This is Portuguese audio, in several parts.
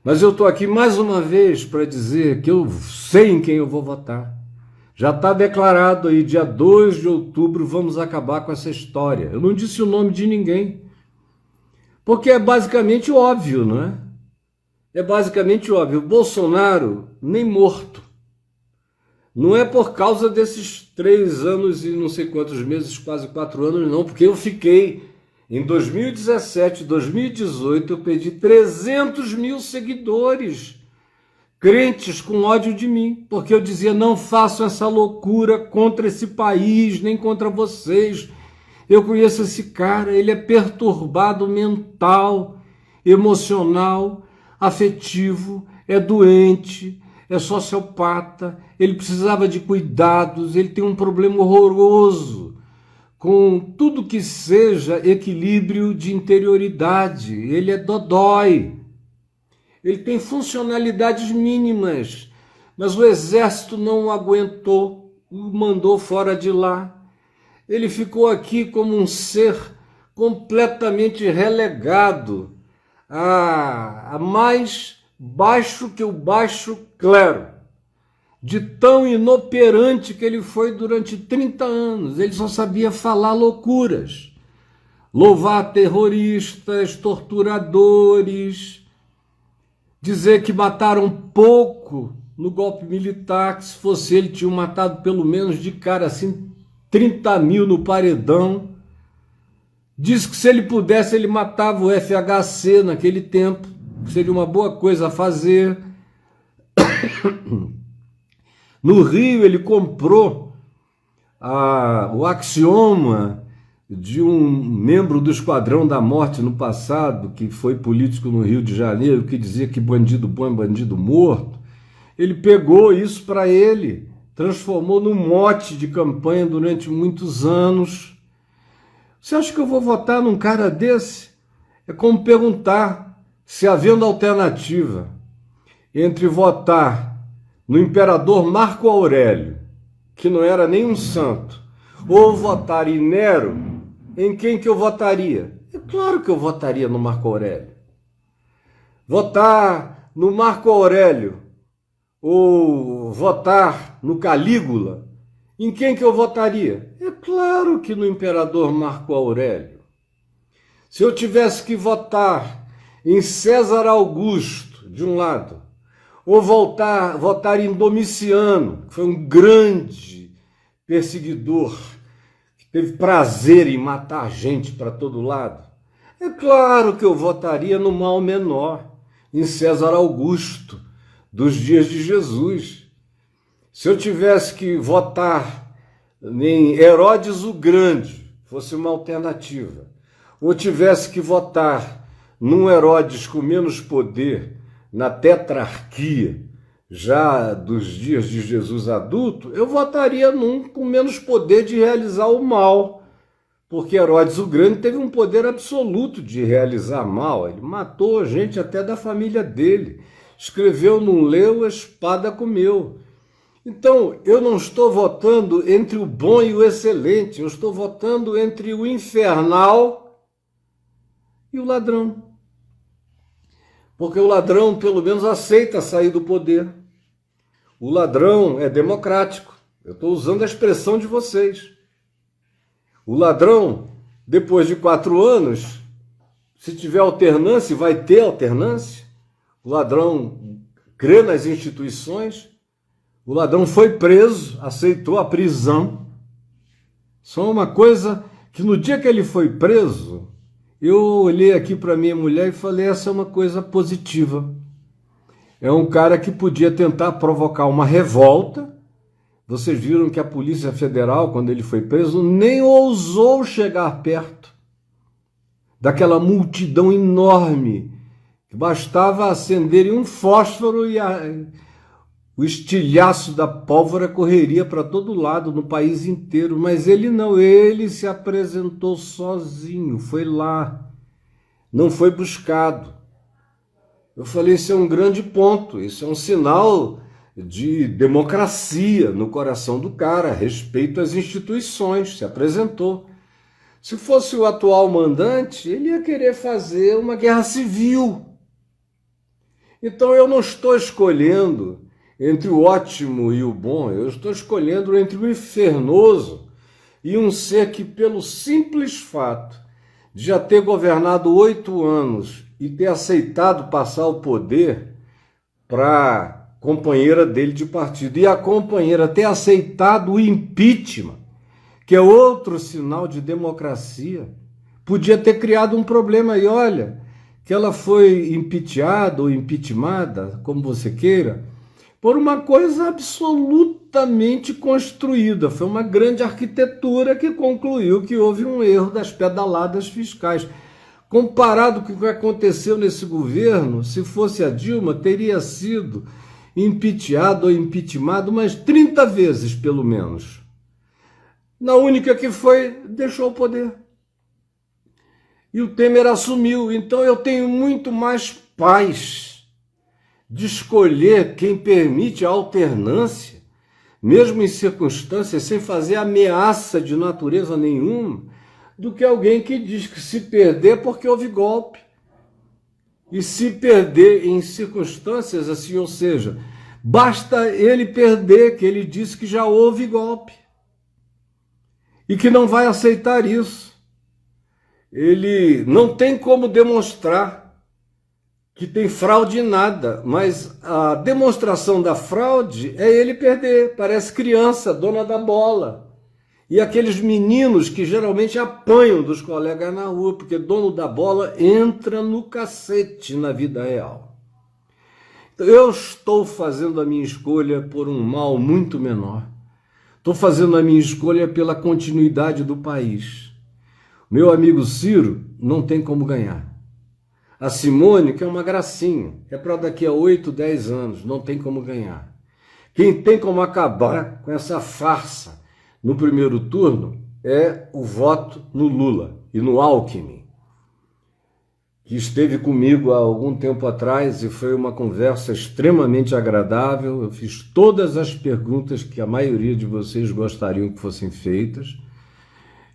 Mas eu estou aqui mais uma vez para dizer que eu sei em quem eu vou votar. Já está declarado aí, dia 2 de outubro, vamos acabar com essa história. Eu não disse o nome de ninguém, porque é basicamente óbvio, não é? É basicamente óbvio. O Bolsonaro nem morto. Não é por causa desses 3 anos e não sei quantos meses, quase 4 anos, não, porque eu fiquei em 2017, 2018, eu perdi 300 mil seguidores, crentes com ódio de mim, porque eu dizia, não façam essa loucura contra esse país, nem contra vocês. Eu conheço esse cara, ele é perturbado mental, emocional, afetivo, é doente, é sociopata, ele precisava de cuidados, ele tem um problema horroroso com tudo que seja equilíbrio de interioridade. Ele é dodói, ele tem funcionalidades mínimas, mas o exército não o aguentou, o mandou fora de lá. Ele ficou aqui como um ser completamente relegado a mais baixo que o baixo clero, de tão inoperante que ele foi durante 30 anos. Ele só sabia falar loucuras, louvar terroristas, torturadores, dizer que mataram pouco no golpe militar, que se fosse ele tinham matado pelo menos de cara assim 30 mil no paredão. Diz que se ele pudesse ele matava o FHC naquele tempo, que seria uma boa coisa a fazer. No Rio ele comprou o axioma de um membro do Esquadrão da Morte no passado, que foi político no Rio de Janeiro, que dizia que bandido bom é bandido morto. Ele pegou isso para ele, transformou num mote de campanha durante muitos anos. Você acha que eu vou votar num cara desse? É como perguntar se, havendo alternativa entre votar no imperador Marco Aurélio, que não era nem um santo, ou votar em Nero, em quem que eu votaria? É claro que eu votaria no Marco Aurélio. Votar no Marco Aurélio ou votar no Calígula, em quem que eu votaria? É claro que no imperador Marco Aurélio. Se eu tivesse que votar em César Augusto, de um lado, ou votar em Domiciano, que foi um grande perseguidor, que teve prazer em matar gente para todo lado, é claro que eu votaria no mal menor, em César Augusto, dos dias de Jesus. Se eu tivesse que votar em Herodes o Grande, fosse uma alternativa, ou tivesse que votar num Herodes com menos poder, na tetrarquia, já dos dias de Jesus adulto, eu votaria num com menos poder de realizar o mal, porque Herodes o Grande teve um poder absoluto de realizar mal. Ele matou gente até da família dele, escreveu num leu, a espada comeu. Então, eu não estou votando entre o bom e o excelente, eu estou votando entre o infernal e o ladrão. Porque o ladrão, pelo menos, aceita sair do poder. O ladrão é democrático. Eu estou usando a expressão de vocês. O ladrão, depois de 4 anos, se tiver alternância, vai ter alternância. O ladrão crê nas instituições. O ladrão foi preso, aceitou a prisão. Só uma coisa que no dia que ele foi preso, eu olhei aqui para minha mulher e falei, essa é uma coisa positiva. É um cara que podia tentar provocar uma revolta. Vocês viram que a Polícia Federal, quando ele foi preso, nem ousou chegar perto daquela multidão enorme, que bastava acenderem um fósforo e o estilhaço da pólvora correria para todo lado, no país inteiro. Mas ele não, ele se apresentou sozinho, foi lá, não foi buscado. Eu falei, isso é um grande ponto, isso é um sinal de democracia no coração do cara, respeito às instituições, se apresentou. Se fosse o atual mandante, ele ia querer fazer uma guerra civil. Então eu não estou escolhendo entre o ótimo e o bom, eu estou escolhendo entre o infernoso e um ser que, pelo simples fato de já ter governado 8 anos e ter aceitado passar o poder para a companheira dele de partido, e a companheira ter aceitado o impeachment, que é outro sinal de democracia, podia ter criado um problema. E olha, que ela foi impeachada ou impeachmentada, como você queira, por uma coisa absolutamente construída. Foi uma grande arquitetura que concluiu que houve um erro das pedaladas fiscais. Comparado com o que aconteceu nesse governo, se fosse a Dilma, teria sido impeachado ou impeachmentado umas 30 vezes, pelo menos. Na única que foi, deixou o poder. E o Temer assumiu. Então eu tenho muito mais paz de escolher quem permite a alternância, mesmo em circunstâncias sem fazer ameaça de natureza nenhuma, do que alguém que diz que se perder porque houve golpe. E se perder em circunstâncias assim, ou seja, basta ele perder, que ele disse que já houve golpe. E que não vai aceitar isso. Ele não tem como demonstrar que tem fraude em nada, mas a demonstração da fraude é ele perder. Parece criança, dona da bola. E aqueles meninos que geralmente apanham dos colegas na rua, porque dono da bola entra no cacete na vida real. Então, eu estou fazendo a minha escolha por um mal muito menor. Estou fazendo a minha escolha pela continuidade do país. Meu amigo Ciro não tem como ganhar. A Simone, que é uma gracinha, é para daqui a 8, 10 anos, não tem como ganhar. Quem tem como acabar com essa farsa no primeiro turno é o voto no Lula e no Alckmin, que esteve comigo há algum tempo atrás e foi uma conversa extremamente agradável. Eu fiz todas as perguntas que a maioria de vocês gostariam que fossem feitas.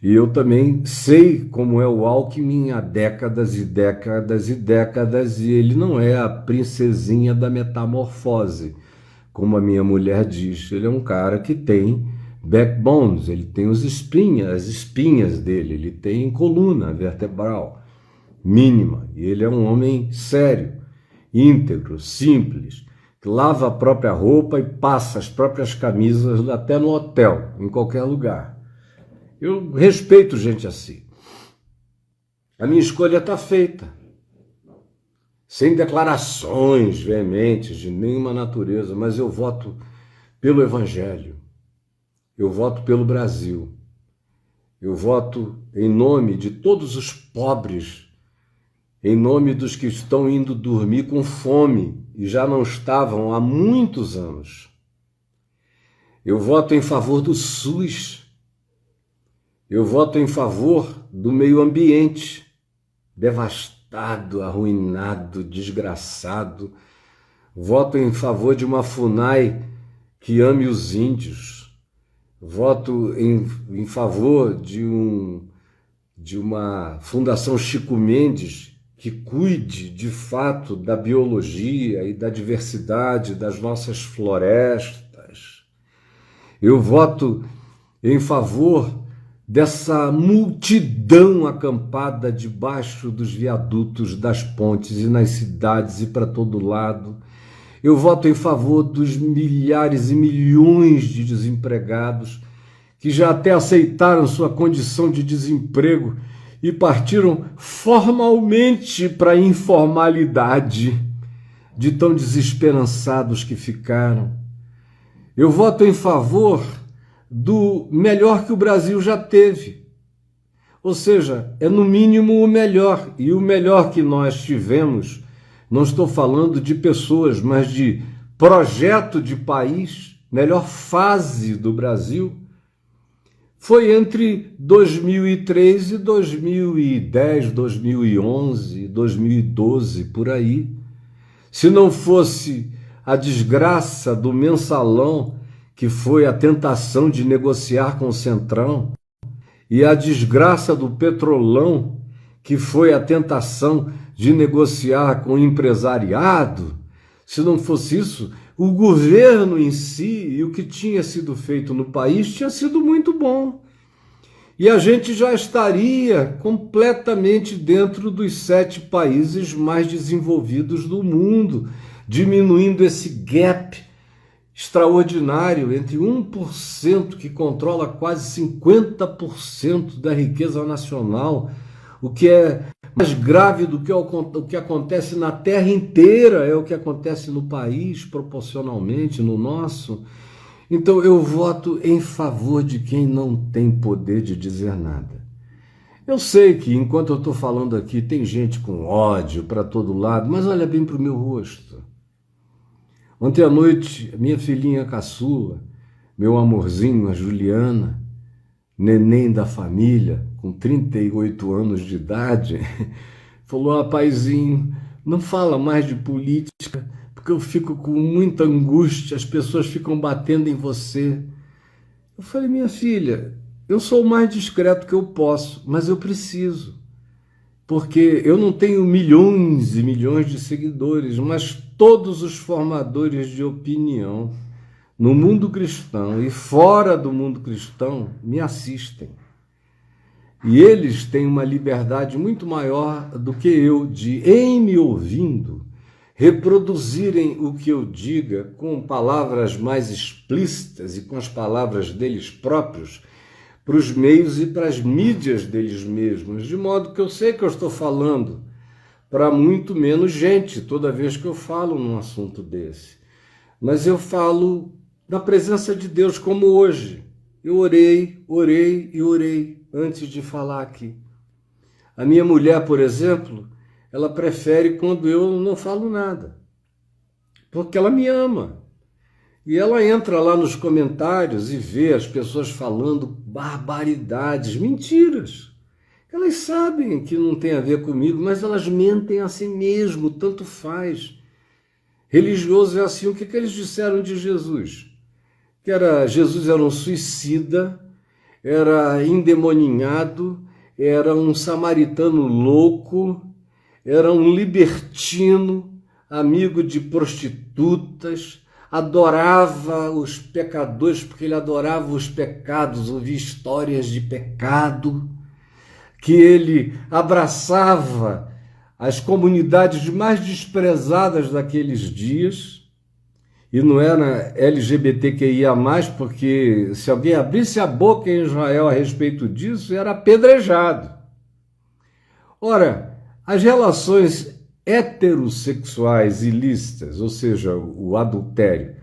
E eu também sei como é o Alckmin há décadas e décadas e décadas, e ele não é a princesinha da metamorfose, como a minha mulher diz. Ele é um cara que tem backbones, ele tem as espinhas dele, ele tem coluna vertebral mínima, e ele é um homem sério, íntegro, simples, que lava a própria roupa e passa as próprias camisas até no hotel, em qualquer lugar. Eu respeito gente assim. A minha escolha está feita, sem declarações veementes de nenhuma natureza, mas eu voto pelo Evangelho, eu voto pelo Brasil, eu voto em nome de todos os pobres, em nome dos que estão indo dormir com fome e já não estavam há muitos anos. Eu voto em favor do SUS. Eu voto em favor do meio ambiente, devastado, arruinado, desgraçado. Voto em favor de uma FUNAI que ame os índios. Voto em favor de uma Fundação Chico Mendes que cuide, de fato, da biologia e da diversidade das nossas florestas. Eu voto em favor dessa multidão acampada debaixo dos viadutos, das pontes e nas cidades e para todo lado. Eu voto em favor dos milhares e milhões de desempregados que já até aceitaram sua condição de desemprego e partiram formalmente para a informalidade, de tão desesperançados que ficaram. Eu voto em favor do melhor que o Brasil já teve. Ou seja, é no mínimo o melhor. E o melhor que nós tivemos, não estou falando de pessoas, mas de projeto de país, melhor fase do Brasil, foi entre 2003 e 2010, 2011, 2012, por aí. Se não fosse a desgraça do mensalão, que foi a tentação de negociar com o Centrão, e a desgraça do Petrolão, que foi a tentação de negociar com o empresariado, Se não fosse isso, o governo em si e o que tinha sido feito no país tinha sido muito bom. E a gente já estaria completamente dentro dos 7 países mais desenvolvidos do mundo, diminuindo esse gap extraordinário entre 1% que controla quase 50% da riqueza nacional, o que é mais grave do que o que acontece na terra inteira, é o que acontece no país, proporcionalmente, no nosso. Então eu voto em favor de quem não tem poder de dizer nada. Eu sei que enquanto eu estou falando aqui tem gente com ódio para todo lado, mas olha bem para o meu rosto. Ontem à noite, minha filhinha caçula, meu amorzinho, a Juliana, neném da família, com 38 anos de idade, falou: paizinho, não fala mais de política, porque eu fico com muita angústia, as pessoas ficam batendo em você. Eu falei: minha filha, eu sou o mais discreto que eu posso, mas eu preciso. Porque eu não tenho milhões e milhões de seguidores, mas todos os formadores de opinião no mundo cristão e fora do mundo cristão me assistem. E eles têm uma liberdade muito maior do que eu de, em me ouvindo, reproduzirem o que eu diga com palavras mais explícitas e com as palavras deles próprios, para os meios e para as mídias deles mesmos, de modo que eu sei que eu estou falando para muito menos gente toda vez que eu falo num assunto desse. Mas eu falo na presença de Deus, como hoje. Eu orei e orei antes de falar aqui. A minha mulher, por exemplo, ela prefere quando eu não falo nada, porque ela me ama. E ela entra lá nos comentários e vê as pessoas falando barbaridades, mentiras. Elas sabem que não tem a ver comigo, mas elas mentem a si mesmo, tanto faz. Religioso é assim. O que eles disseram de Jesus? Jesus era um suicida, era endemoninhado, era um samaritano louco, era um libertino, amigo de prostitutas, adorava os pecadores porque ele adorava os pecados, ouvia histórias de pecado, que ele abraçava as comunidades mais desprezadas daqueles dias, e não era LGBTQIA+, porque se alguém abrisse a boca em Israel a respeito disso, era apedrejado. Ora, as relações heterossexuais ilícitas, ou seja, o adultério,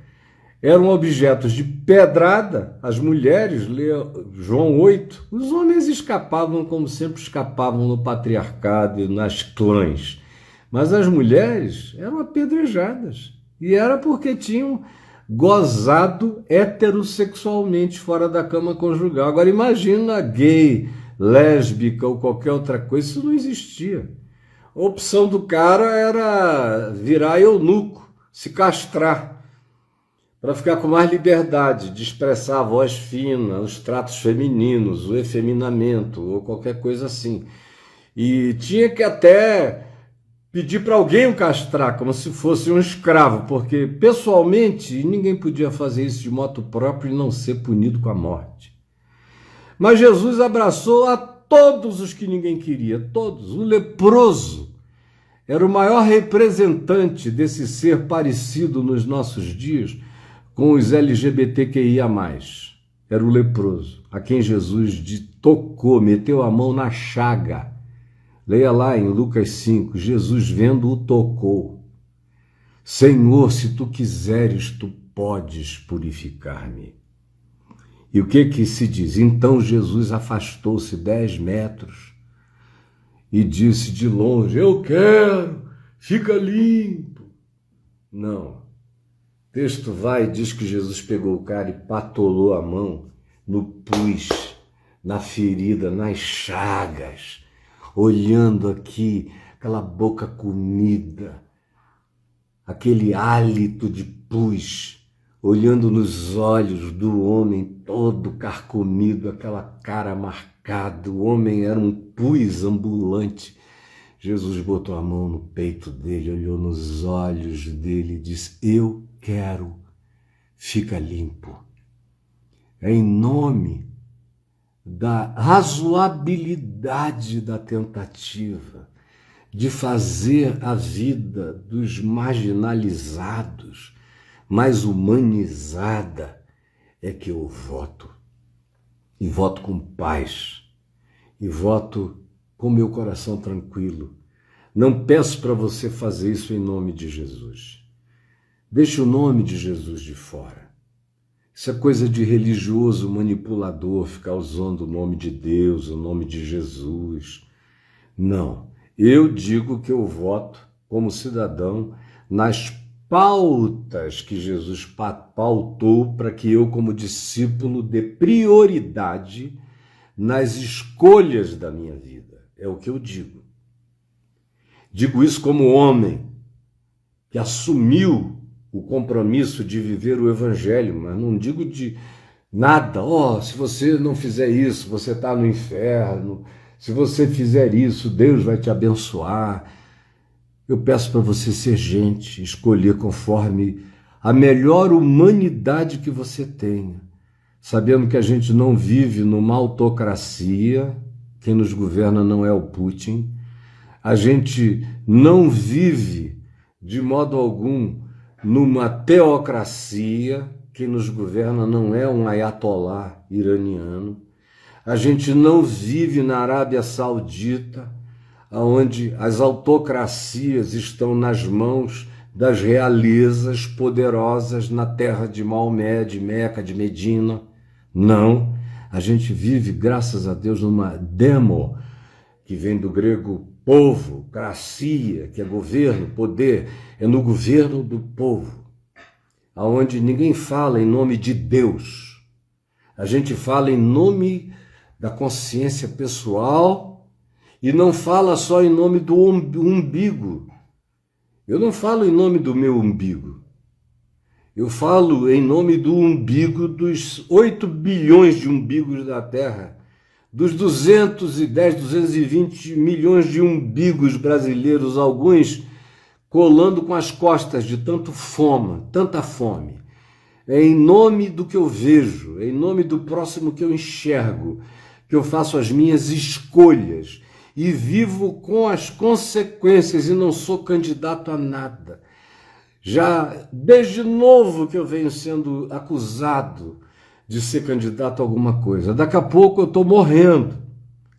eram objetos de pedrada. As mulheres, lê João 8, os homens escapavam como sempre escapavam no patriarcado e nas clãs, mas as mulheres eram apedrejadas, e era porque tinham gozado heterossexualmente fora da cama conjugal. Agora imagina gay, lésbica ou qualquer outra coisa, isso não existia. A opção do cara era virar eunuco, se castrar, para ficar com mais liberdade de expressar a voz fina, os tratos femininos, o efeminamento ou qualquer coisa assim. E tinha que até pedir para alguém o castrar, como se fosse um escravo, porque pessoalmente ninguém podia fazer isso de moto próprio e não ser punido com a morte. Mas Jesus abraçou a todos os que ninguém queria, todos. O leproso era o maior representante desse ser parecido nos nossos dias com os LGBTQIA+. Era o leproso, a quem Jesus tocou, meteu a mão na chaga. Leia lá em Lucas 5, Jesus vendo o tocou. Senhor, se tu quiseres, tu podes purificar-me. E o que se diz? Então Jesus afastou-se 10 metros e disse de longe: eu quero, fica limpo. Não. O texto vai e diz que Jesus pegou o cara e patolou a mão no pus, na ferida, nas chagas, olhando aqui, aquela boca comida, aquele hálito de pus, olhando nos olhos do homem todo carcomido, aquela cara marcada. O homem era um pus ambulante. Jesus botou a mão no peito dele, olhou nos olhos dele e disse: eu quero, fica limpo. É em nome da razoabilidade da tentativa de fazer a vida dos marginalizados mais humanizada é que eu voto. E voto com paz. E voto com meu coração tranquilo. Não peço para você fazer isso em nome de Jesus. Deixe o nome de Jesus de fora. Isso é coisa de religioso manipulador, ficar usando o nome de Deus, o nome de Jesus. Não. Eu digo que eu voto como cidadão nas pautas que Jesus pautou para que eu, como discípulo, dê prioridade nas escolhas da minha vida. É o que eu digo. Digo isso como homem que assumiu o compromisso de viver o evangelho, mas não digo de nada. Se você não fizer isso, você está no inferno. Se você fizer isso, Deus vai te abençoar. Eu peço para você ser gente, escolher conforme a melhor humanidade que você tenha, sabendo que a gente não vive numa autocracia, quem nos governa não é o Putin, a gente não vive de modo algum numa teocracia, quem nos governa não é um ayatolá iraniano, a gente não vive na Arábia Saudita, onde as autocracias estão nas mãos das realezas poderosas na terra de Maomé, de Meca, de Medina. Não, a gente vive, graças a Deus, numa demo, que vem do grego povo, cracia, que é governo, poder, é no governo do povo, onde ninguém fala em nome de Deus. A gente fala em nome da consciência pessoal, e não fala só em nome do umbigo. Eu não falo em nome do meu umbigo. Eu falo em nome do umbigo dos 8 bilhões de umbigos da Terra, dos 220 milhões de umbigos brasileiros, alguns colando com as costas de tanta fome. É em nome do que eu vejo, é em nome do próximo que eu enxergo, que eu faço as minhas escolhas. E vivo com as consequências e não sou candidato a nada. Já desde novo que eu venho sendo acusado de ser candidato a alguma coisa. Daqui a pouco eu estou morrendo.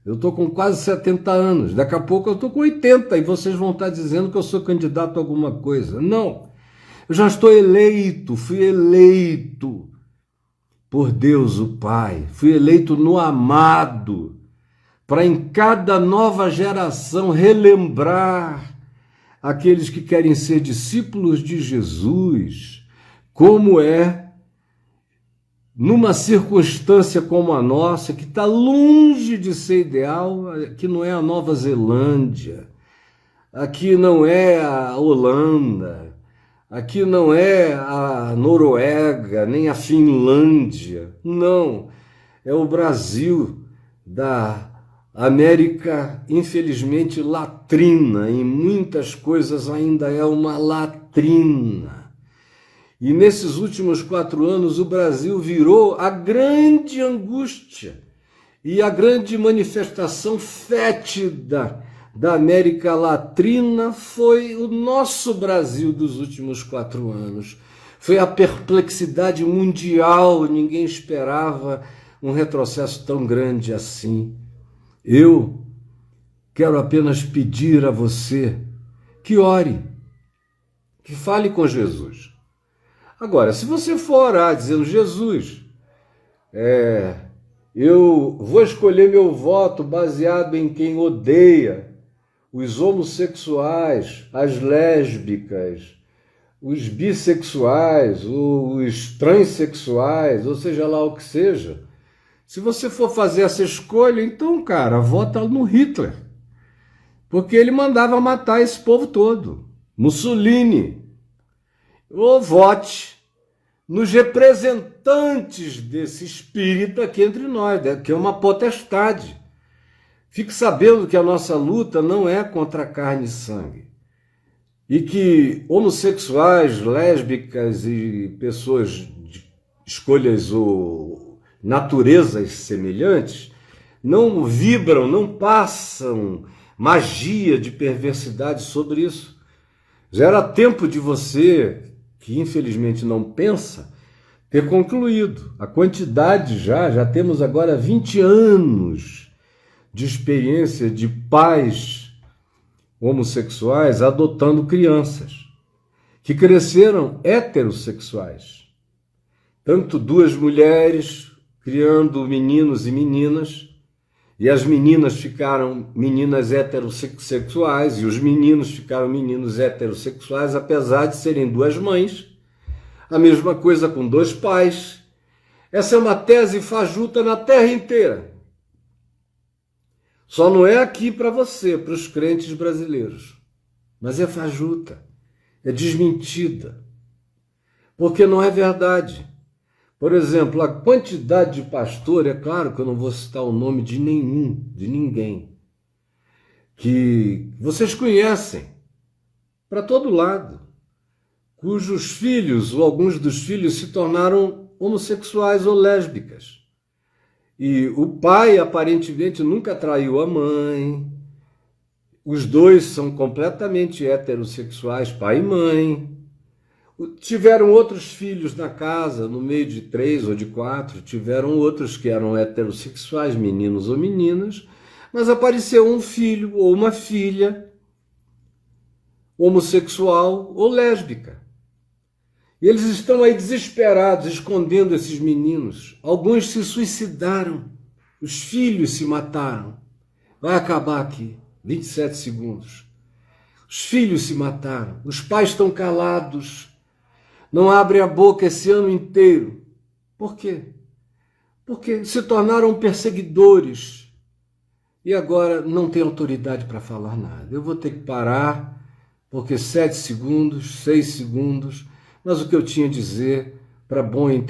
Eu estou com quase 70 anos. Daqui a pouco eu estou com 80 e vocês vão estar dizendo que eu sou candidato a alguma coisa. Não. Eu já estou eleito, fui eleito por Deus o Pai. Fui eleito no amado, para em cada nova geração relembrar aqueles que querem ser discípulos de Jesus, como é numa circunstância como a nossa, que está longe de ser ideal, que não é a Nova Zelândia, aqui não é a Holanda, aqui não é a Noruega, nem a Finlândia, não, é o Brasil da América, infelizmente, latrina, em muitas coisas ainda é uma latrina. E nesses últimos 4 anos o Brasil virou a grande angústia e a grande manifestação fétida da América Latina foi o nosso Brasil dos últimos 4 anos. Foi a perplexidade mundial, ninguém esperava um retrocesso tão grande assim. Eu quero apenas pedir a você que ore, que fale com Jesus. Agora, se você for orar dizendo: Jesus, eu vou escolher meu voto baseado em quem odeia os homossexuais, as lésbicas, os bissexuais, os transexuais, ou seja lá o que seja. Se você for fazer essa escolha, então, cara, vota no Hitler. Porque ele mandava matar esse povo todo. Mussolini. Ou vote nos representantes desse espírito aqui entre nós, que é uma potestade. Fique sabendo que a nossa luta não é contra carne e sangue. E que homossexuais, lésbicas e pessoas de escolhas ou naturezas semelhantes não vibram, não passam magia de perversidade sobre isso. Já era tempo de você, que infelizmente não pensa, ter concluído. A quantidade já temos agora 20 anos de experiência de pais homossexuais adotando crianças que cresceram heterossexuais. Tanto duas mulheres criando meninos e meninas, e as meninas ficaram meninas heterossexuais e os meninos ficaram meninos heterossexuais, apesar de serem duas mães. A mesma coisa com dois pais. Essa é uma tese fajuta na terra inteira. Só não é aqui para você, para os crentes brasileiros. Mas é fajuta, é desmentida. Porque não é verdade. Por exemplo, a quantidade de pastor, é claro que eu não vou citar o nome de nenhum, de ninguém, que vocês conhecem, para todo lado, cujos filhos ou alguns dos filhos se tornaram homossexuais ou lésbicas. E o pai aparentemente nunca traiu a mãe, os dois são completamente heterossexuais, pai e mãe. Tiveram outros filhos na casa, no meio de 3 ou de 4, tiveram outros que eram heterossexuais, meninos ou meninas, mas apareceu um filho ou uma filha homossexual ou lésbica. E eles estão aí desesperados, escondendo esses meninos. Alguns se suicidaram, os filhos se mataram. Vai acabar aqui, 27 segundos. Os filhos se mataram, os pais estão calados, não abrem a boca esse ano inteiro. Por quê? Porque se tornaram perseguidores e agora não tem autoridade para falar nada. Eu vou ter que parar, porque 7 segundos, 6 segundos, mas o que eu tinha a dizer para bom entendimento.